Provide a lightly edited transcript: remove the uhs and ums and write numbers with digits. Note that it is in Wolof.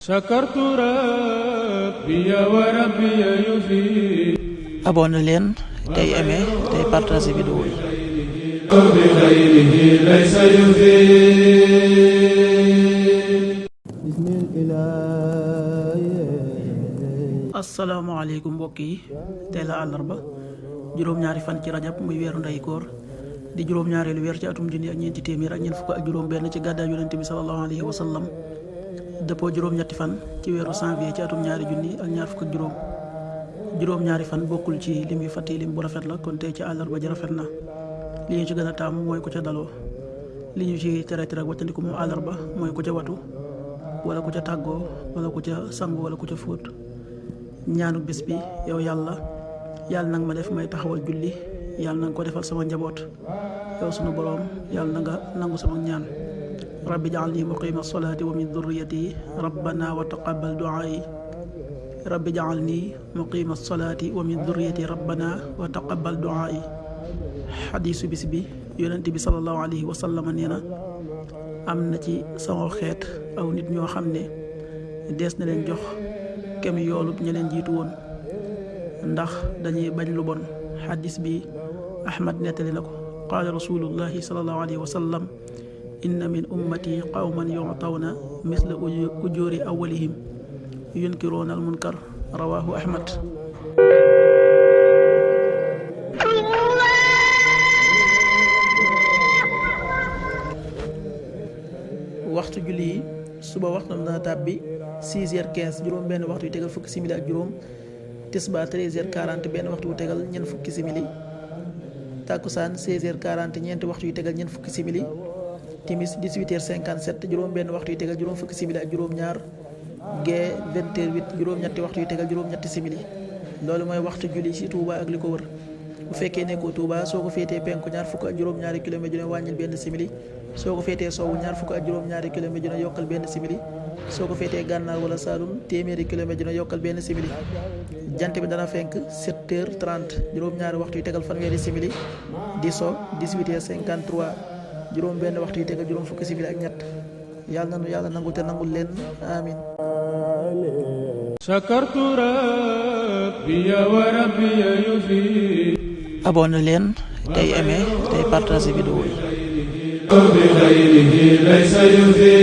sakartu rabbi wa rabbi yufi. abonné leen tey aimé tey partagé vidéo yi. bi xayrihi laysa yufi. asalaamaaleykum mbokk yi tey la àllarba juróom-ñaari fan ci rajab muy weeru ndey koor di juróom-ñaareelu weer ci atum junni ak ñeenti téeméer ak ñeent fukk ak juróom benn ci gàddaay yonente bi sallallahu alayhi wa sallam dëppoo juróom-ñetti fan ci weeru janvier ci atum ñaari junni ak ñaar fukk ak juróom-ñaari fan bokkul ci lim yu fàtte lim bu rafet la kon tey ci àllarba ji rafet na li ñu ci gën a taamu mooy ku ca daloo li ñu ci tere ak wattandiku moom àllarba mooy ku ca watu wala ku ca tàggoo wala ku ca sangu wala ku ca fóot ñaanu bis bi yow yàlla nag ma def may taxawal julli yàlla nanga ko defal sama njaboot yow sunu boroom yàlla na nga nangu sama ñaan rabbi ja'alni muqima salaati wa min dhurriyyati rabbana wa taqabbal du'aa'i rabbi ja'alni muqima salaati wa min dhurriyyati rabbana wa taqabbal du'aa'i xadiisu bis bi yonent bi sallallahu alayhi wa sallam nee na am na ci sama xeet aw nit ñoo xam ne dees na leen jox kem yoolub ña leen jiitu woon ndax dañuy bañ lu bon. xadis bi ahmad nettali na ko qaala rasulullahi sallallahu alayhi wa sallam inna min ummati qawman yu'tawna misla ujuri awwalihim yunkiruuna al munkar rawahu ahmad. waxtu julli yi suba waxtu dana tàbbi 6h15 juróom benn waxtu yu tegal fukki simili ak juróom, tisbaar 13h40 benn waxtu yu tegal ñeent fukki simili, takkusaan 16h40 ñeenti waxtu yu tegal ñeent fukki simili, timis 18h57 juróom benn waxtu yu tegal juróom fukki simili ak juróom ñaar, gee 20h08 juróom ñetti waxtu yu tegal juróom ñetti simili. loolu mooy waxtu julli ci Touba ak li ko wër. bu fekkee nekkoo Touba soo ko féetee penku ñaar fukk ak juróom ñaari kilomètre dina wàññil benn simili, soo ko féetee sowwu ñaar fukk ak juróom ñaari kilomètre dina yokkal benn simili, soo ko féetee gànnaar wala Saalum téeméeri kilomètre dina yokkal benn simili. jant bi dana fenk 7h30 juróom-ñaari waxtu yu tegal fanweeri simili, di so 18h53 juróom benn waxtu yu tegal juróom fukki simili ak ñett. yàlla nangul te nangul leen amin. sakartu rabbi wa rabbi yufi. abonné leen tey aimé tey partagé vidéo yi. bi xayrihi laysa yufi.